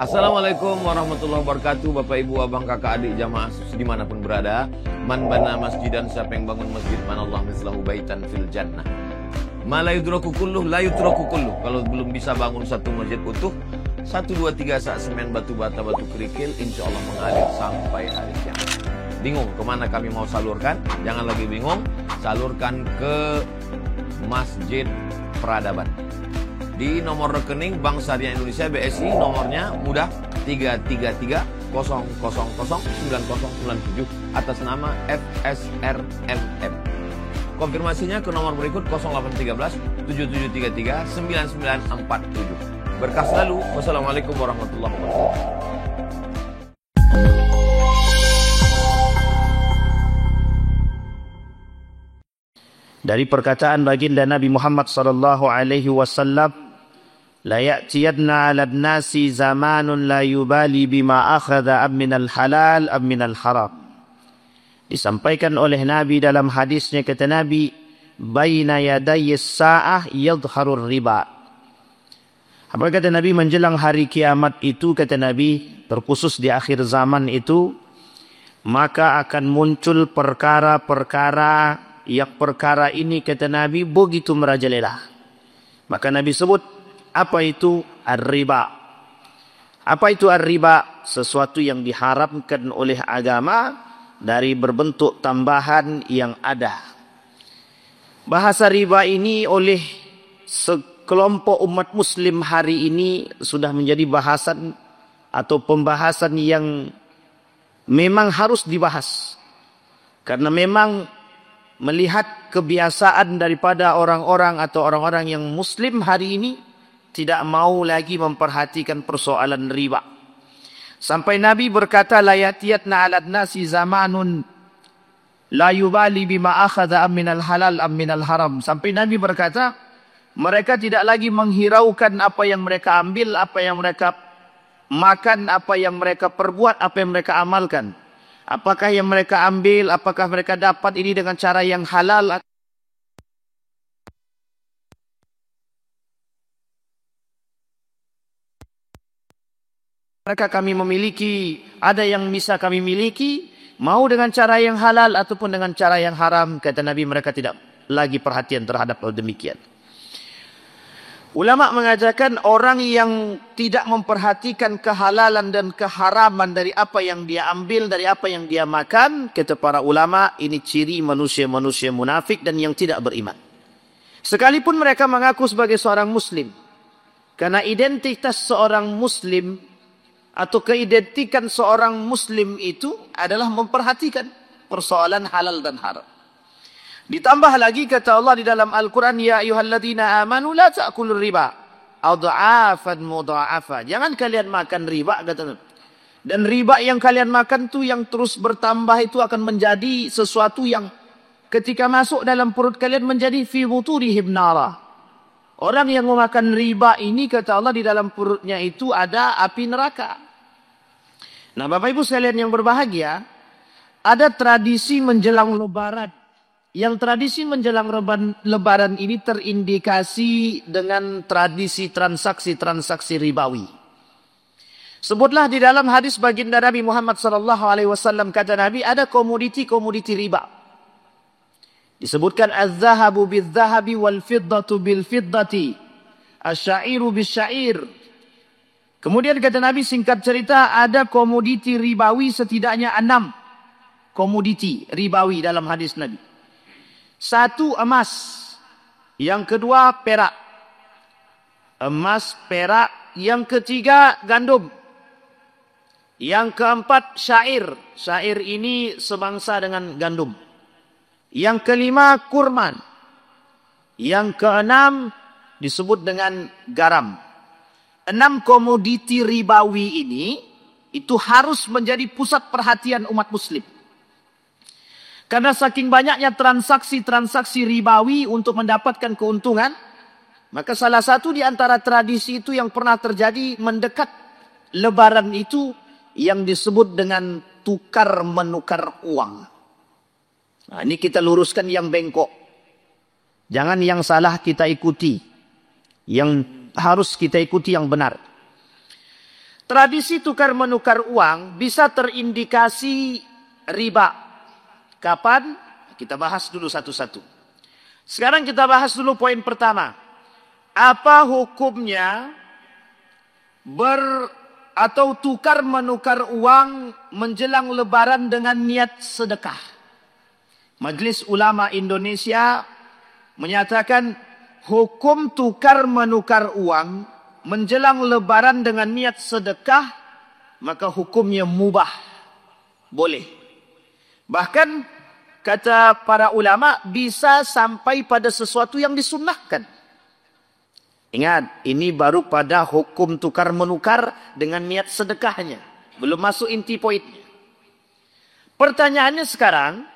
Assalamualaikum warahmatullahi wabarakatuh. Bapak, ibu, abang, kakak, adik, jamaah dimanapun berada. Man bana masjidan, siapa yang bangun masjid, manallah mislahu baitan fil jannah. Ma la yudraku kulluh, la yutraku kulluh. Kalau belum bisa bangun satu masjid utuh, 1, 2, 3 sak semen, batu bata, batu kerikil, insya Allah mengalir sampai hari kiamat. Bingung kemana kami mau salurkan? Jangan lagi bingung, salurkan ke Masjid Peradaban. Di nomor rekening Bank Syariah Indonesia BSI, nomornya mudah 33300009097 atas nama FSRMM. Konfirmasinya ke nomor berikut 0813 7733 9947. Berkah selalu. Wassalamualaikum warahmatullahi wabarakatuh. Dari perkataan baginda Nabi Muhammad sallallahu alaihi wasallam, la ya'tiyanna 'alan nasi zamanun la yubali bima akhadha am minal halal am minal haram. Disampaikan oleh Nabi dalam hadisnya, kata Nabi, baina yadayis sa'ah yadhharur riba. Apa kata Nabi? Menjelang hari kiamat itu, kata Nabi, terkhusus di akhir zaman itu, maka akan muncul perkara-perkara yang perkara ini, kata Nabi, begitu merajalela. Maka Nabi sebut, apa itu ar-riba? Apa itu ar-riba? Sesuatu yang diharamkan oleh agama dari berbentuk tambahan yang ada. Bahasa riba ini oleh sekelompok umat muslim hari ini sudah menjadi bahasan atau pembahasan yang memang harus dibahas. Karena memang melihat kebiasaan daripada orang-orang atau orang-orang yang muslim hari ini tidak mau lagi memperhatikan persoalan riba. Sampai Nabi berkata, la yatiyatna 'alan nasi zamanun la yubali bima akhadha am minal halal am minal haram. Sampai Nabi berkata, mereka tidak lagi menghiraukan apa yang mereka ambil, apa yang mereka makan, apa yang mereka perbuat, apa yang mereka amalkan. Apakah yang mereka ambil, apakah mereka dapat ini dengan cara yang halal? Mereka kami memiliki, ada yang bisa kami miliki, mau dengan cara yang halal ataupun dengan cara yang haram. Kata Nabi, mereka tidak lagi perhatian terhadap hal demikian. Ulama mengatakan orang yang tidak memperhatikan kehalalan dan keharaman dari apa yang dia ambil, dari apa yang dia makan, kata para ulama, ini ciri manusia-manusia munafik dan yang tidak beriman. Sekalipun mereka mengaku sebagai seorang muslim. Karena identitas seorang muslim atau keidentikan seorang muslim itu adalah memperhatikan persoalan halal dan haram. Ditambah lagi kata Allah di dalam Al-Quran, ya ayyuhalladzina amanu la ta'kulur riba adha'afan mudha'afa. Jangan kalian makan riba, kata Allah. Dan riba yang kalian makan tu yang terus bertambah itu akan menjadi sesuatu yang ketika masuk dalam perut kalian menjadi fi buturihim nara. Orang yang memakan riba ini, kata Allah, di dalam perutnya itu ada api neraka. Nah, Bapak Ibu sekalian yang berbahagia, ada tradisi menjelang Lebaran. Yang tradisi menjelang lebaran ini terindikasi dengan tradisi transaksi-transaksi ribawi. Sebutlah di dalam hadis baginda Nabi Muhammad SAW, kata Nabi, ada komoditi-komoditi riba. Disebutkan az-zahabu bil-zahabi wal-fiddatu bil-fiddati, asy-syairu bis-syair. Kemudian kata Nabi, singkat cerita, ada komoditi ribawi setidaknya 6 komoditi ribawi dalam hadis Nabi. 1 emas, yang kedua perak, emas, perak, yang ketiga gandum, yang keempat syair, syair ini sebangsa dengan gandum, yang kelima kurman, yang keenam disebut dengan garam. 6 komoditi ribawi ini itu harus menjadi pusat perhatian umat muslim. Karena saking banyaknya transaksi-transaksi ribawi untuk mendapatkan keuntungan, maka salah satu di antara tradisi itu yang pernah terjadi mendekat Lebaran itu yang disebut dengan tukar menukar uang. Nah, ini kita luruskan yang bengkok. Jangan yang salah kita ikuti. Yang harus kita ikuti yang benar. tradisi tukar-menukar uang bisa terindikasi riba. Kapan? Kita bahas dulu satu-satu. Sekarang kita bahas dulu poin pertama. Apa hukumnya atau tukar-menukar uang menjelang lebaran dengan niat sedekah? Majelis Ulama Indonesia menyatakan hukum tukar-menukar uang menjelang lebaran dengan niat sedekah, maka hukumnya mubah. Boleh. Bahkan kata para ulama bisa sampai pada sesuatu yang disunnahkan. Ingat, ini baru pada hukum tukar-menukar dengan niat sedekahnya. Belum masuk inti poinnya. Pertanyaannya sekarang,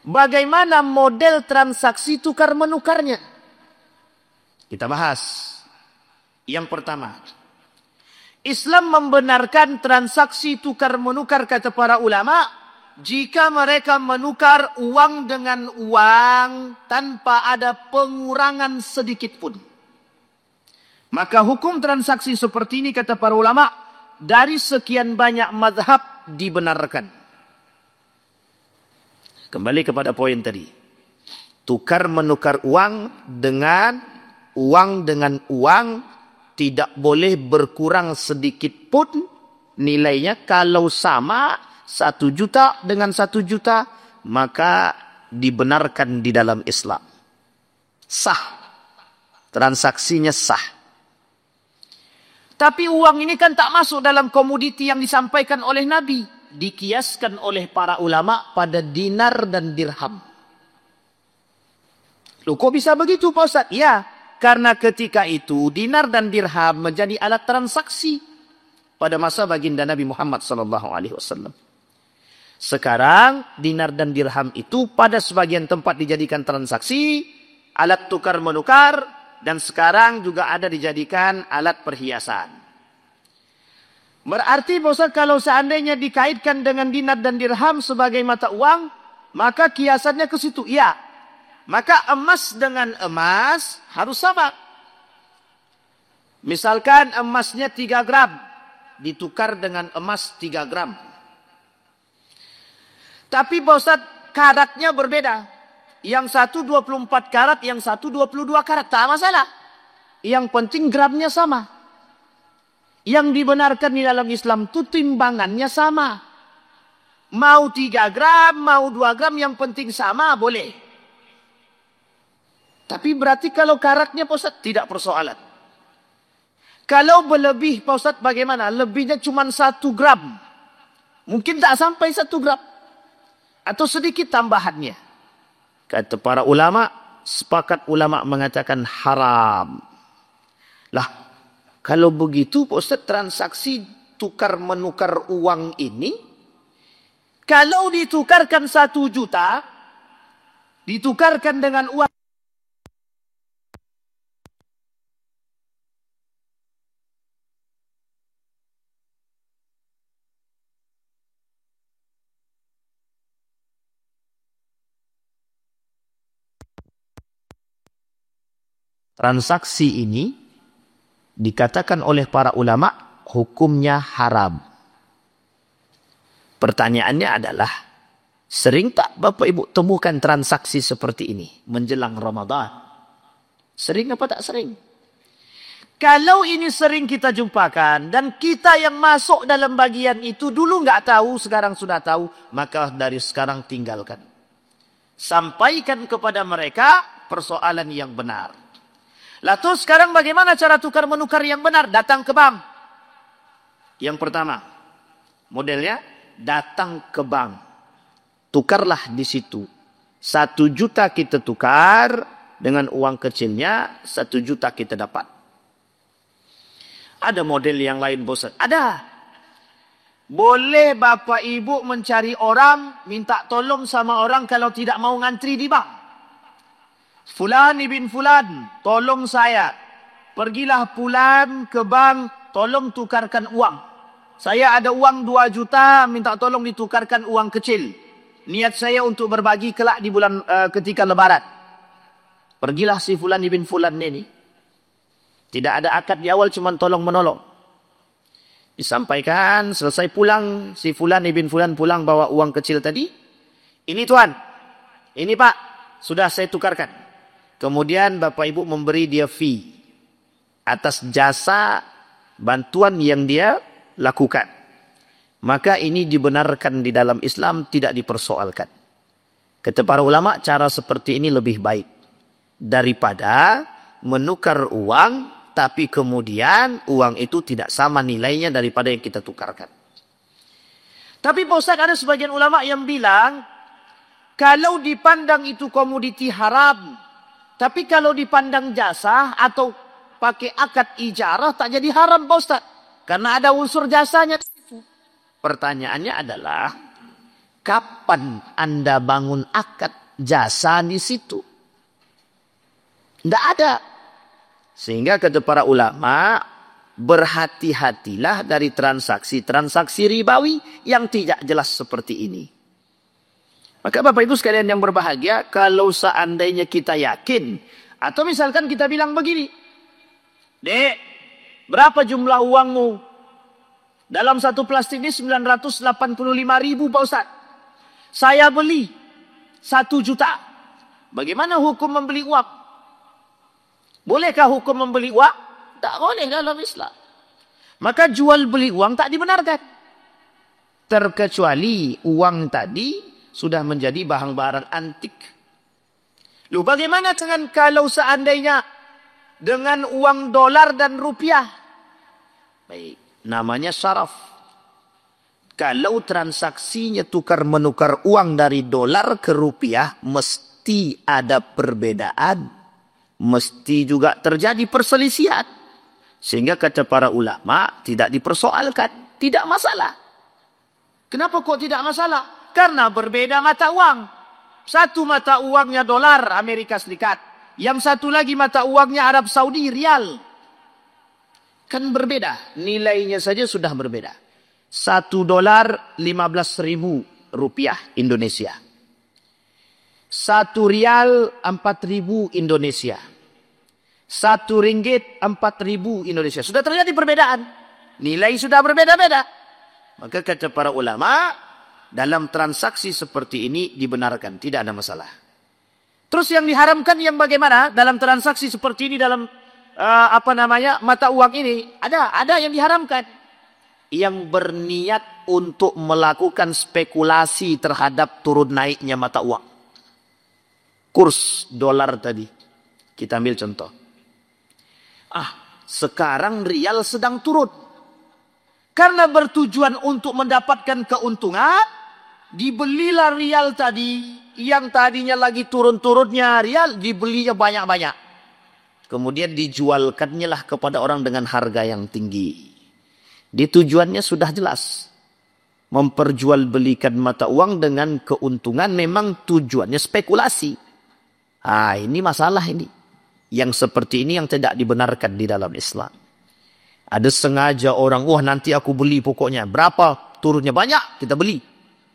bagaimana model transaksi tukar-menukarnya? Kita bahas. Yang pertama, Islam membenarkan transaksi tukar-menukar kata para ulama jika mereka menukar uang dengan uang tanpa ada pengurangan sedikit pun. Maka hukum transaksi seperti ini kata para ulama dari sekian banyak mazhab dibenarkan. Kembali kepada poin tadi. Tukar-menukar uang dengan uang tidak boleh berkurang sedikit pun nilainya. Kalau sama 1 juta dengan 1 juta, maka dibenarkan di dalam Islam. Sah. Transaksinya sah. Tapi uang ini kan tak masuk dalam komoditi yang disampaikan oleh Nabi. Dikiaskan oleh para ulama pada dinar dan dirham. Loh, kok bisa begitu Pak Ustaz? Ya, karena ketika itu dinar dan dirham menjadi alat transaksi pada masa baginda Nabi Muhammad SAW. Sekarang dinar dan dirham itu pada sebagian tempat dijadikan transaksi, alat tukar menukar, dan sekarang juga ada dijadikan alat perhiasan. Berarti Pak Ustaz, kalau seandainya dikaitkan dengan dinar dan dirham sebagai mata uang, maka kiasannya ke situ. Ya, maka emas dengan emas harus sama. Misalkan emasnya 3 gram, ditukar dengan emas 3 gram. Tapi Pak Ustaz, karatnya berbeda. Yang satu 24 karat, yang satu 22 karat. Tak masalah. Yang penting gramnya sama. Yang dibenarkan di dalam Islam itu timbangannya sama. Mau 3 gram, mau 2 gram, yang penting sama, boleh. Tapi berarti kalau karatnya Pak Ustaz, tidak persoalan. Kalau berlebih Pak Ustaz, bagaimana? Lebihnya cuma 1 gram. Mungkin tak sampai 1 gram. Atau sedikit tambahannya. Kata para ulama, sepakat ulama mengatakan haram. Lah, kalau begitu Pak Ustaz, transaksi tukar-menukar uang ini, kalau ditukarkan 1 juta, ditukarkan dengan uang transaksi ini dikatakan oleh para ulama hukumnya haram. Pertanyaannya adalah, sering tak Bapak Ibu temukan transaksi seperti ini menjelang Ramadan? Sering apa tak sering? Kalau ini sering kita jumpakan dan kita yang masuk dalam bagian itu dulu nggak tahu, sekarang sudah tahu, maka dari sekarang tinggalkan. Sampaikan kepada mereka persoalan yang benar. Lalu sekarang bagaimana cara tukar-menukar yang benar? Datang ke bank. Yang pertama, modelnya datang ke bank. Tukarlah di situ. 1 juta kita tukar, dengan uang kecilnya 1 juta kita dapat. Ada model yang lain bosan? Ada. Boleh Bapak Ibu mencari orang, minta tolong sama orang kalau tidak mau ngantri di bank. Fulan ibn Fulan, tolong saya. Pergilah Fulan ke bank, tolong tukarkan uang. Saya ada uang 2 juta, minta tolong ditukarkan uang kecil. Niat saya untuk berbagi kelak di bulan ketika lebaran. Pergilah si Fulan ibn Fulan ini. Tidak ada akad di awal, cuma tolong menolong. Disampaikan, selesai pulang, si Fulan ibn Fulan pulang bawa uang kecil tadi. Ini tuan, ini pak, sudah saya tukarkan. Kemudian bapak ibu memberi dia fee atas jasa bantuan yang dia lakukan. Maka ini dibenarkan di dalam Islam, tidak dipersoalkan. Kata para ulama, cara seperti ini lebih baik daripada menukar uang, tapi kemudian uang itu tidak sama nilainya daripada yang kita tukarkan. Tapi Pak Ustaz, ada sebagian ulama yang bilang, kalau dipandang itu komoditi haram, tapi kalau dipandang jasa atau pakai akad ijarah tak jadi haram Pak Ustaz. Karena ada unsur jasanya. Pertanyaannya adalah, kapan Anda bangun akad jasa di situ? Tidak ada. Sehingga kata para ulama, berhati-hatilah dari transaksi-transaksi ribawi yang tidak jelas seperti ini. Maka Bapak Ibu sekalian yang berbahagia, kalau seandainya kita yakin, atau misalkan kita bilang begini, Dek, berapa jumlah uangmu? Dalam satu plastik ini 985.000 Pak Ustaz. Saya beli 1 juta. Bagaimana hukum membeli uang? Bolehkah hukum membeli uang? Tak boleh dalam Islam. Maka jual beli uang tak dibenarkan. Terkecuali uang tadi sudah menjadi barang-barang antik. Lalu bagaimana dengan kalau seandainya dengan uang dolar dan rupiah? Baik, namanya syaraf. Kalau transaksinya tukar menukar uang dari dolar ke rupiah, mesti ada perbedaan. Mesti juga terjadi perselisihan. Sehingga kata para ulama tidak dipersoalkan. Tidak masalah. Kenapa kok tidak masalah? Karena berbeda mata uang. Satu mata uangnya dolar Amerika Serikat. Yang satu lagi mata uangnya Arab Saudi, rial. Kan berbeda. Nilainya saja sudah berbeda. 1 dolar 15.000 rupiah Indonesia. 1 rial 4.000 Indonesia. 1 ringgit 4.000 Indonesia. Sudah terjadi perbedaan. Nilai sudah berbeda-beda. Maka kata para ulama, dalam transaksi seperti ini dibenarkan. Tidak ada masalah. Terus yang diharamkan yang bagaimana? Dalam transaksi seperti ini, dalam mata uang ini. Ada yang diharamkan. Yang berniat untuk melakukan spekulasi terhadap turun naiknya mata uang. Kurs dolar tadi. Kita ambil contoh. Sekarang rial sedang turun. Karena bertujuan untuk mendapatkan keuntungan, dibelilah rial tadi. Yang tadinya lagi turun-turunnya rial, dibelinya banyak-banyak. Kemudian dijualkannya lah kepada orang dengan harga yang tinggi. Tujuannya sudah jelas. Memperjualbelikan mata uang dengan keuntungan, memang tujuannya spekulasi. Ini masalah ini. Yang seperti ini yang tidak dibenarkan di dalam Islam. Ada sengaja orang, nanti aku beli pokoknya. Berapa turunnya banyak, kita beli.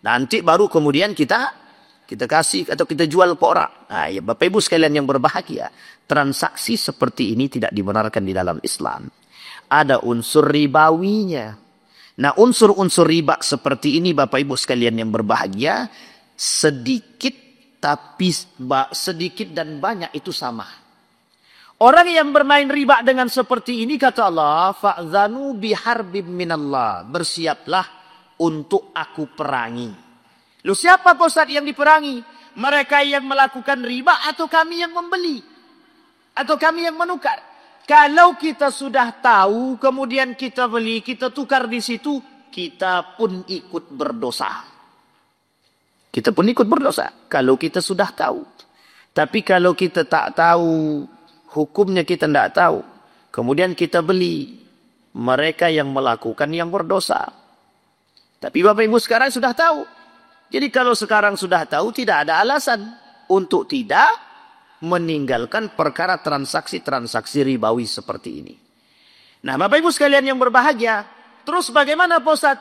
Nanti baru kemudian kita kasih atau kita jual ke orang. Ya Bapak Ibu sekalian yang berbahagia. Transaksi seperti ini tidak dibenarkan di dalam Islam. Ada unsur ribawinya. Nah, unsur-unsur riba seperti ini Bapak Ibu sekalian yang berbahagia, sedikit dan banyak itu sama. Orang yang bermain riba dengan seperti ini, kata Allah, fa'zanu biharbim minallah. Bersiaplah untuk aku perangi. Lu siapa Pak Ustaz yang diperangi? Mereka yang melakukan riba atau kami yang membeli? Atau kami yang menukar? Kalau kita sudah tahu, kemudian kita beli, kita tukar di situ, kita pun ikut berdosa. Kita pun ikut berdosa kalau kita sudah tahu. Tapi kalau kita tak tahu, hukumnya kita tidak tahu, kemudian kita beli, mereka yang melakukan yang berdosa. Tapi Bapak Ibu sekarang sudah tahu. Jadi kalau sekarang sudah tahu, tidak ada alasan untuk tidak meninggalkan perkara transaksi-transaksi ribawi seperti ini. Nah Bapak Ibu sekalian yang berbahagia, terus bagaimana Pak Ustaz?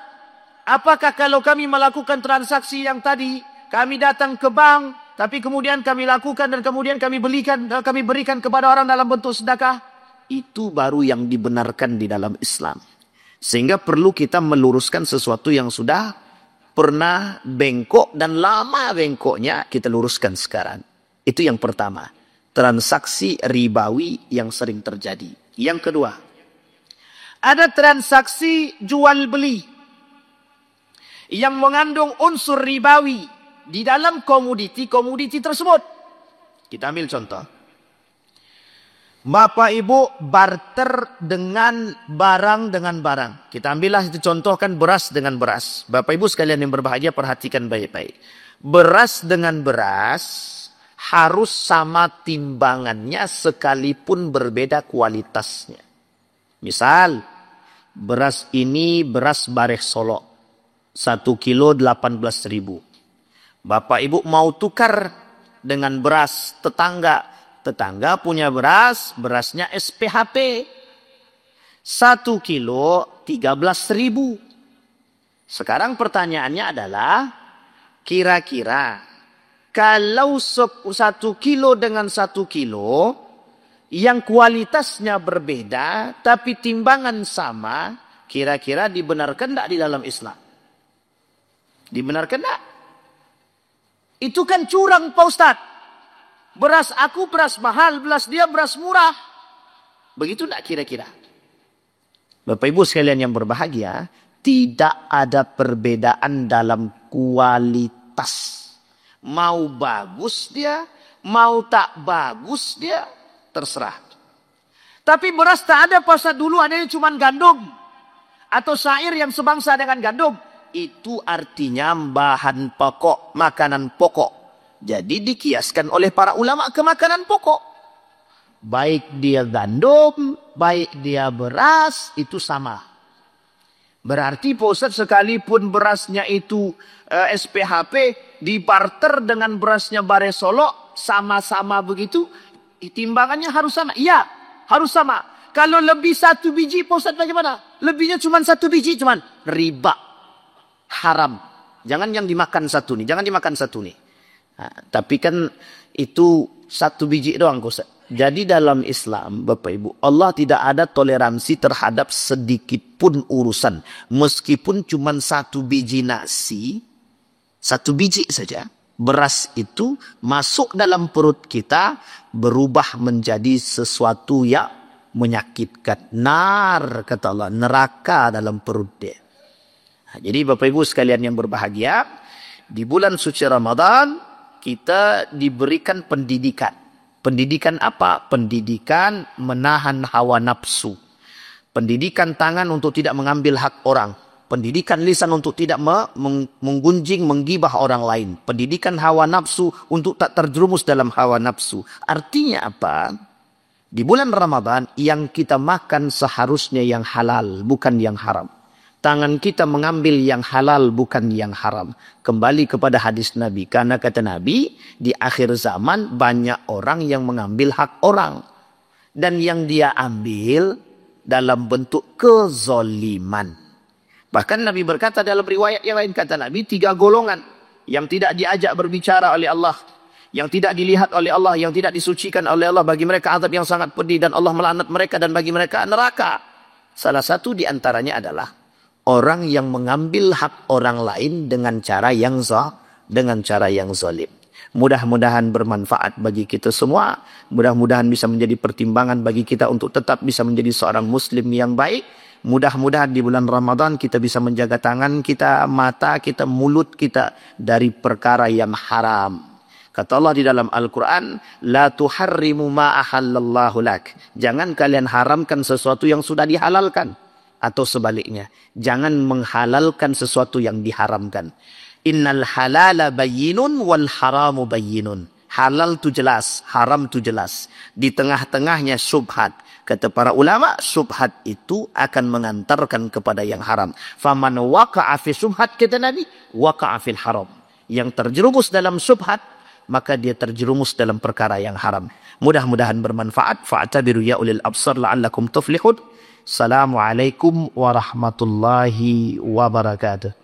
Apakah kalau kami melakukan transaksi yang tadi, kami datang ke bank, tapi kemudian kami lakukan dan kemudian kami berikan kepada orang dalam bentuk sedekah? Itu baru yang dibenarkan di dalam Islam. Sehingga perlu kita meluruskan sesuatu yang sudah pernah bengkok dan lama bengkoknya, kita luruskan sekarang. Itu yang pertama. Transaksi ribawi yang sering terjadi. Yang kedua, ada transaksi jual beli yang mengandung unsur ribawi di dalam komoditi tersebut. Kita ambil contoh. Bapak Ibu barter dengan barang. Kita ambillah itu contohkan beras dengan beras. Bapak Ibu sekalian yang berbahagia, perhatikan baik-baik. Beras dengan beras harus sama timbangannya sekalipun berbeda kualitasnya. Misal, beras ini beras Bareh Solo. 1 kilo 18.000. Bapak Ibu mau tukar dengan beras tetangga. Tetangga punya beras, berasnya SPHP. 1 kilo 13.000. Sekarang pertanyaannya adalah, kira-kira kalau 1 kilo dengan 1 kilo, yang kualitasnya berbeda, tapi timbangan sama, kira-kira dibenarkan tidak di dalam Islam? Dibenarkan tidak? Itu kan curang Pak Ustadz. Beras aku beras mahal, beras dia beras murah. Begitu tidak kira-kira? Bapak Ibu sekalian yang berbahagia, tidak ada perbedaan dalam kualitas. Mau bagus dia, mau tak bagus dia, terserah. Tapi beras tak ada pasal dulu, adanya cuma gandum. Atau syair yang sebangsa dengan gandum. Itu artinya bahan pokok, makanan pokok. Jadi dikiaskan oleh para ulama ke makanan pokok. Baik dia gandum, baik dia beras, itu sama. Berarti Pak Ustadz sekalipun berasnya itu SPHP, dibarter dengan berasnya Bareh Solo, sama-sama begitu, timbangannya harus sama. Iya, harus sama. Kalau lebih 1 biji, Pak Ustadz bagaimana? Lebihnya cuma 1 biji, cuman riba. Haram. Jangan yang dimakan satu nih, jangan dimakan satu nih. Nah, tapi kan itu 1 biji doang. Jadi dalam Islam, Bapak Ibu, Allah tidak ada toleransi terhadap sedikit pun urusan. Meskipun cuma 1 biji nasi, 1 biji saja, beras itu masuk dalam perut kita, berubah menjadi sesuatu yang menyakitkan. Nar, kata Allah, neraka dalam perut dia. Nah, jadi Bapak Ibu sekalian yang berbahagia, di bulan suci Ramadan, kita diberikan pendidikan. Pendidikan apa? Pendidikan menahan hawa nafsu. Pendidikan tangan untuk tidak mengambil hak orang. Pendidikan lisan untuk tidak menggunjing, menggibah orang lain. Pendidikan hawa nafsu untuk tak terjerumus dalam hawa nafsu. Artinya apa? Di bulan Ramadan yang kita makan seharusnya yang halal, bukan yang haram. Tangan kita mengambil yang halal bukan yang haram. Kembali kepada hadis Nabi. Karena kata Nabi, di akhir zaman banyak orang yang mengambil hak orang. Dan yang dia ambil dalam bentuk kezoliman. Bahkan Nabi berkata dalam riwayat yang lain, kata Nabi, 3 golongan yang tidak diajak berbicara oleh Allah. Yang tidak dilihat oleh Allah, yang tidak disucikan oleh Allah. Bagi mereka azab yang sangat pedih dan Allah melaknat mereka dan bagi mereka neraka. Salah satu di antaranya adalah orang yang mengambil hak orang lain dengan cara yang zalim. Mudah-mudahan bermanfaat bagi kita semua. Mudah-mudahan bisa menjadi pertimbangan bagi kita untuk tetap bisa menjadi seorang muslim yang baik. Mudah-mudahan di bulan Ramadan kita bisa menjaga tangan kita, mata kita, mulut kita dari perkara yang haram. Kata Allah di dalam Al-Quran, La tuharrimu ma ahallallahu lak. Jangan kalian haramkan sesuatu yang sudah dihalalkan. Atau sebaliknya, jangan menghalalkan sesuatu yang diharamkan. Innal halala bayyinun wal haramu bayyinun. Halal itu jelas, haram itu jelas. Di tengah-tengahnya syubhat. Kata para ulama, syubhat itu akan mengantarkan kepada yang haram. Faman waqa'a fi syubhat, kata Nabi, waqa'a fil haram. Yang terjerumus dalam syubhat, maka dia terjerumus dalam perkara yang haram. Mudah-mudahan bermanfaat. Fa'tabiru ya ulil absar la'allakum tuflihun. Assalamualaikum warahmatullahi wabarakatuh.